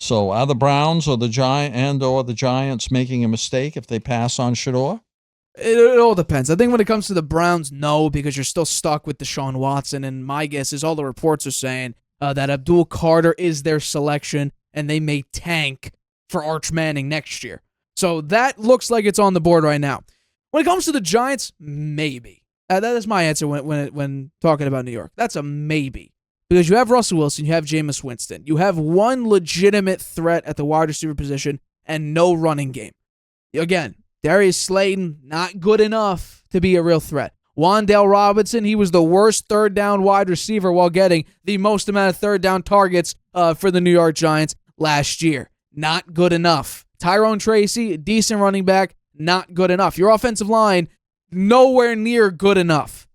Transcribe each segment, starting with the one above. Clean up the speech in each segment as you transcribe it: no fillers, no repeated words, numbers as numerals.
So are the Browns or the Giants making a mistake if they pass on Shedeur? It all depends. I think when it comes to the Browns, no, because you're still stuck with Deshaun Watson. And my guess is all the reports are saying that Abdul Carter is their selection, and they may tank for Arch Manning next year. So that looks like it's on the board right now. When it comes to the Giants, maybe. That is my answer when talking about New York. That's a maybe. Because you have Russell Wilson, you have Jameis Winston. You have one legitimate threat at the wide receiver position and no running game. Again, Darius Slayton, not good enough to be a real threat. Wan'Dale Robinson, he was the worst third down wide receiver while getting the most amount of third down targets for the New York Giants last year. Not good enough. Tyrone Tracy, decent running back, not good enough. Your offensive line, nowhere near good enough.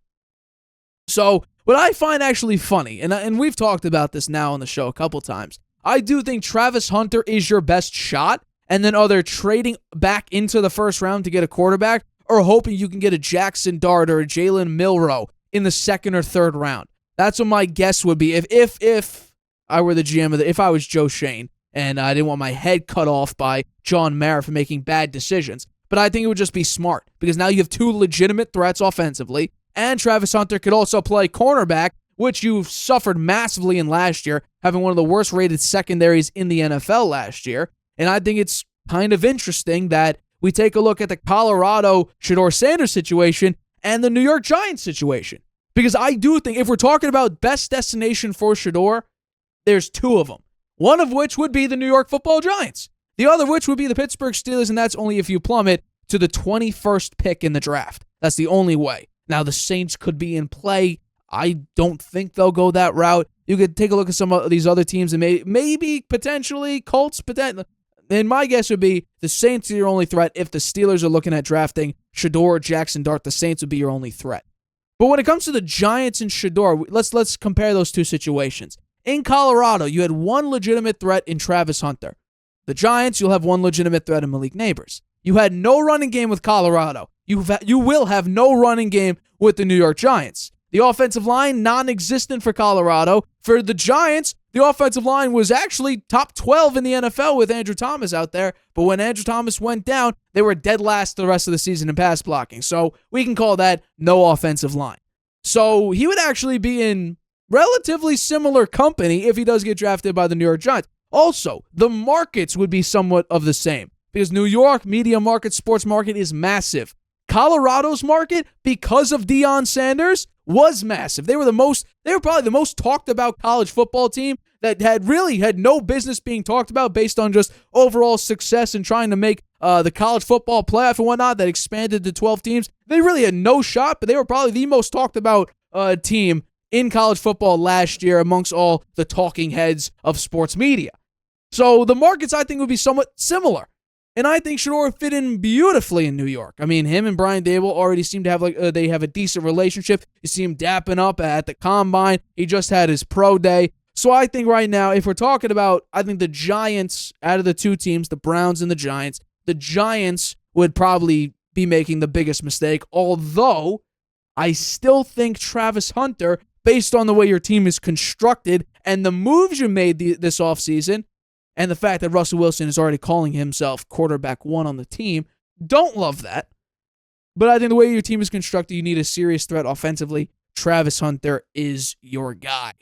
So what I find actually funny, and we've talked about this now on the show a couple times, I do think Travis Hunter is your best shot, and then either trading back into the first round to get a quarterback or hoping you can get a Jackson Dart or a Jalen Milroe in the second or third round. That's what my guess would be if I were the GM if I was Joe Shane and I didn't want my head cut off by John Mara for making bad decisions. But I think it would just be smart because now you have two legitimate threats offensively, and Travis Hunter could also play cornerback, which you've suffered massively in last year, having one of the worst rated secondaries in the NFL last year. And I think it's kind of interesting that we take a look at the Colorado Shedeur Sanders situation and the New York Giants situation. Because I do think if we're talking about best destination for Shedeur, there's two of them. One of which would be the New York Football Giants. The other of which would be the Pittsburgh Steelers, and that's only if you plummet to the 21st pick in the draft. That's the only way. Now, the Saints could be in play. I don't think they'll go that route. You could take a look at some of these other teams and maybe potentially Colts. And my guess would be the Saints are your only threat. If the Steelers are looking at drafting Shedeur or Jackson Dart, the Saints would be your only threat. But when it comes to the Giants and Shedeur, let's compare those two situations. In Colorado, you had one legitimate threat in Travis Hunter. The Giants, you'll have one legitimate threat in Malik Neighbors. You had no running game with Colorado. You will have no running game with the New York Giants. The offensive line, non-existent for Colorado. For the Giants, the offensive line was actually top 12 in the NFL with Andrew Thomas out there. But when Andrew Thomas went down, they were dead last the rest of the season in pass blocking. So we can call that no offensive line. So he would actually be in relatively similar company if he does get drafted by the New York Giants. Also, the markets would be somewhat of the same because New York media market, sports market is massive. Colorado's market, because of Deion Sanders, was massive. They were probably the most talked about college football team that had no business being talked about based on just overall success and trying to make the college football playoff and whatnot that expanded to 12 teams. They really had no shot, but they were probably the most talked about team in college football last year amongst all the talking heads of sports media. So the markets, I think, would be somewhat similar. And I think Shedeur would fit in beautifully in New York. I mean, him and Brian Dable already seem to have they have a decent relationship. You see him dapping up at the combine. He just had his pro day. So I think right now, if we're talking about, I think the Giants, out of the two teams, the Browns and the Giants would probably be making the biggest mistake. Although, I still think Travis Hunter, based on the way your team is constructed and the moves you made this offseason, and the fact that Russell Wilson is already calling himself quarterback one on the team, don't love that. But I think the way your team is constructed, you need a serious threat offensively. Travis Hunter is your guy.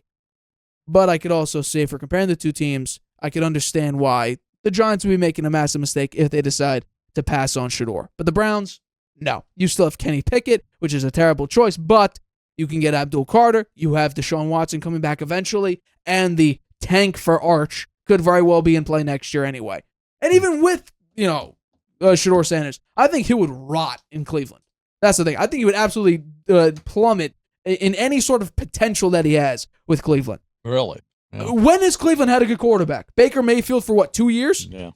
But I could also say, for comparing the two teams, I could understand why the Giants would be making a massive mistake if they decide to pass on Shedeur. But the Browns, no. You still have Kenny Pickett, which is a terrible choice, but you can get Abdul Carter. You have Deshaun Watson coming back eventually, and the tank for Arch could very well be in play next year anyway. And even with, Shedeur Sanders, I think he would rot in Cleveland. That's the thing. I think he would absolutely plummet in any sort of potential that he has with Cleveland. Really? Yeah. When has Cleveland had a good quarterback? Baker Mayfield for 2 years? Yeah.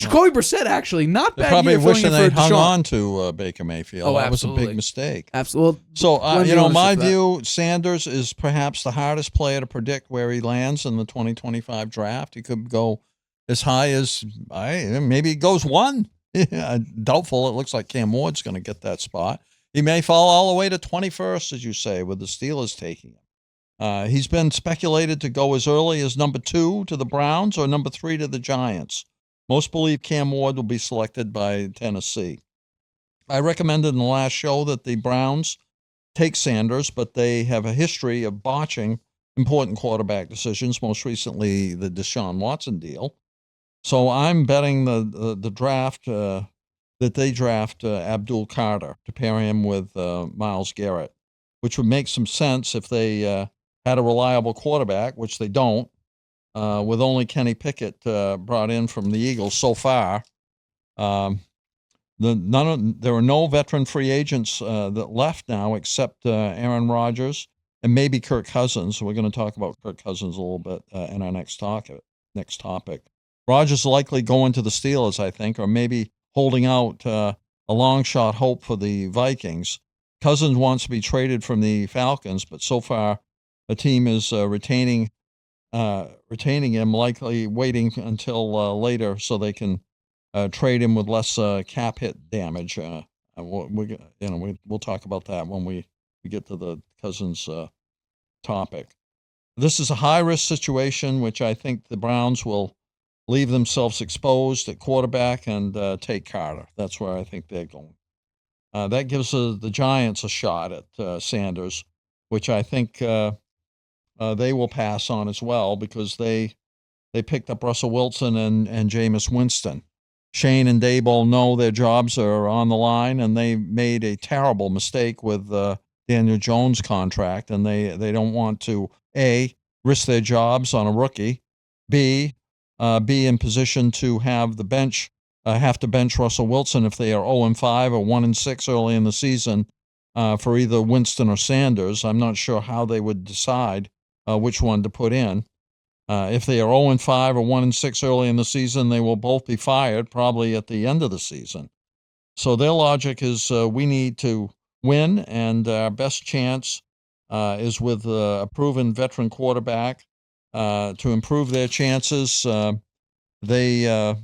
Jacoby Brissett, actually, not bad. They're probably wishing they hung on to Baker Mayfield. Oh, that was a absolutely. big mistake. Absolutely. So, my view, Sanders is perhaps the hardest player to predict where he lands in the 2025 draft. He could go as high as, maybe he goes 1. Doubtful. It looks like Cam Ward's going to get that spot. He may fall all the way to 21st, as you say, with the Steelers taking him. He's been speculated to go as early as number 2 to the Browns or number 3 to the Giants. Most believe Cam Ward will be selected by Tennessee. I recommended in the last show that the Browns take Sanders, but they have a history of botching important quarterback decisions, most recently the Deshaun Watson deal. So I'm betting the draft that they draft Abdul Carter to pair him with Myles Garrett, which would make some sense if they had a reliable quarterback, which they don't, with only Kenny Pickett brought in from the Eagles so far. There are no veteran free agents that left now except Aaron Rodgers and maybe Kirk Cousins. We're going to talk about Kirk Cousins a little bit in our next topic. Rodgers likely going to the Steelers, I think, or maybe holding out a long shot hope for the Vikings. Cousins wants to be traded from the Falcons, but so far the team is retaining him, likely waiting until later so they can trade him with less cap hit damage. We'll talk about that when we get to the Cousins topic. This is a high-risk situation, which I think the Browns will leave themselves exposed at quarterback and take Carter. That's where I think they're going. That gives the Giants a shot at Sanders, which I think they will pass on as well because they picked up Russell Wilson and Jameis Winston. Shane and Daboll know their jobs are on the line, and they made a terrible mistake with Daniel Jones' contract, and they don't want to, A, risk their jobs on a rookie, B, be in position to have the bench have to bench Russell Wilson if they are 0-5 or 1-6 early in the season for either Winston or Sanders. I'm not sure how they would decide which one to put in. If they are 0-5 or 1-6 early in the season, they will both be fired probably at the end of the season. So their logic is we need to win, and our best chance is with a proven veteran quarterback. To improve their chances, they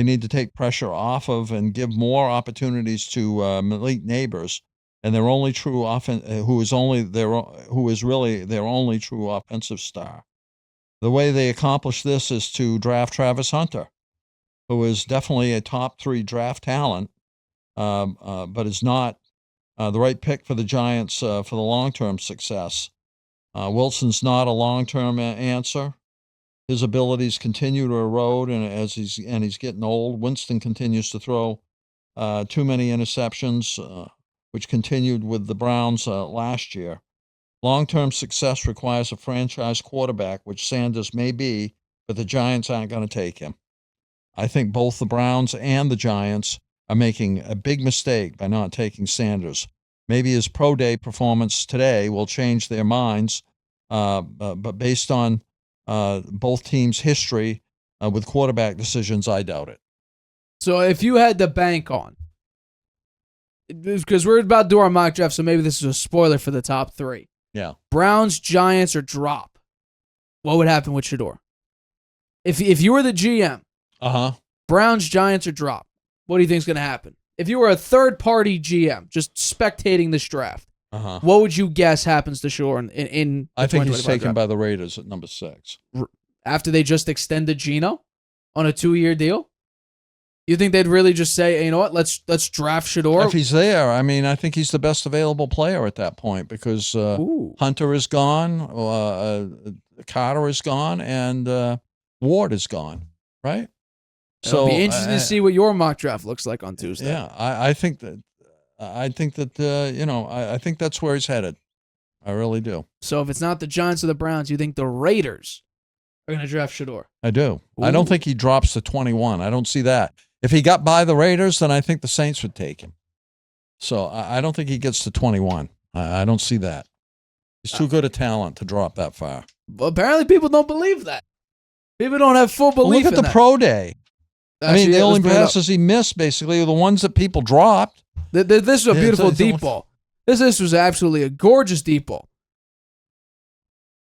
need to take pressure off of and give more opportunities to Malik Neighbors, and their only true who is really their only true offensive star. The way they accomplish this is to draft Travis Hunter, who is definitely a top 3 draft talent, but is not the right pick for the Giants for the long-term success. Wilson's not a long-term answer. His abilities continue to erode, and as he's getting old. Winston continues to throw too many interceptions, which continued with the Browns last year. Long-term success requires a franchise quarterback, which Sanders may be, but the Giants aren't going to take him. I think both the Browns and the Giants are making a big mistake by not taking Sanders. Maybe his pro day performance today will change their minds, but based on both teams' history with quarterback decisions, I doubt it. So if you had to bank on, because we're about to do our mock draft, so maybe this is a spoiler for the top 3. Yeah. Browns, Giants, or drop, what would happen with Shedeur? If you were the GM, Browns, Giants, or drop, what do you think is going to happen? If you were a third-party GM, just spectating this draft, what would you guess happens to Shedeur in I think he's taken draft? by the Raiders at number 6. After they just extended Geno on a 2-year deal? You think they'd really just say, hey, you know what, let's draft Shedeur? If he's there, I mean, I think he's the best available player at that point because Hunter is gone, Carter is gone, and Ward is gone, right? It'll be interesting to see what your mock draft looks like on Tuesday. Yeah, I think that I think that's where he's headed. I really do. So if it's not the Giants or the Browns, you think the Raiders are going to draft Shedeur? I do. Ooh. I don't think he drops to 21. I don't see that. If he got by the Raiders, then I think the Saints would take him. So I don't think he gets to 21. I don't see that. He's too good a talent to drop that far. Well, apparently people don't believe that. People don't have full belief Look at the pro day. Actually, the only passes he missed, basically, are the ones that people dropped. This was a beautiful deep ball. This was absolutely a gorgeous deep ball.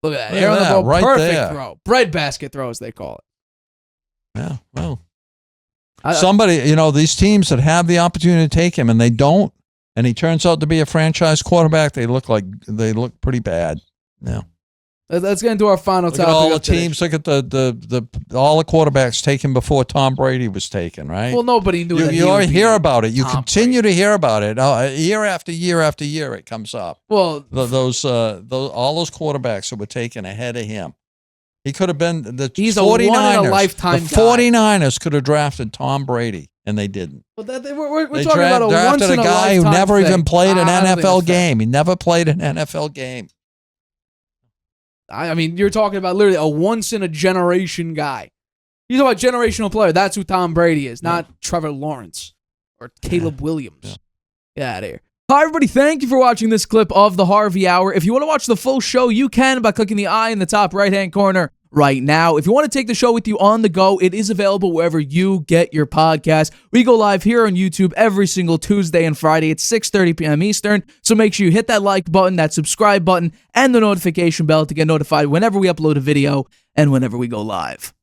Look at that. Air on the ball, right perfect there. throw. Breadbasket throw, as they call it. Yeah, well. Somebody, these teams that have the opportunity to take him and they don't, and he turns out to be a franchise quarterback, they look pretty bad. Yeah. Let's get into our final Look topic. at all the of today. teams. Look at all the quarterbacks taken before Tom Brady was taken, right? Well, nobody knew that. You already hear about it. You Tom continue to hear about it. Year after year after year, it comes up. Well, All those quarterbacks that were taken ahead of him. He could have been the he's 49ers. a one-in-a-lifetime The 49ers could have drafted Tom Brady, and they didn't. Well, we're They talking about a drafted a guy who never even played an NFL game. He never played an NFL game. I mean, you're talking about literally a once-in-a-generation guy. You talk about generational player. That's who Tom Brady is, not Trevor Lawrence or Caleb Williams. Yeah. Get out of here. Hi, everybody. Thank you for watching this clip of the Harvey Hour. If you want to watch the full show, you can by clicking the I in the top right-hand corner right now. If you want to take the show with you on the go, it is available wherever you get your podcast. We go live here on YouTube every single Tuesday and Friday at 6:30 p.m. Eastern. So make sure you hit that like button, that subscribe button, and the notification bell to get notified whenever we upload a video and whenever we go live.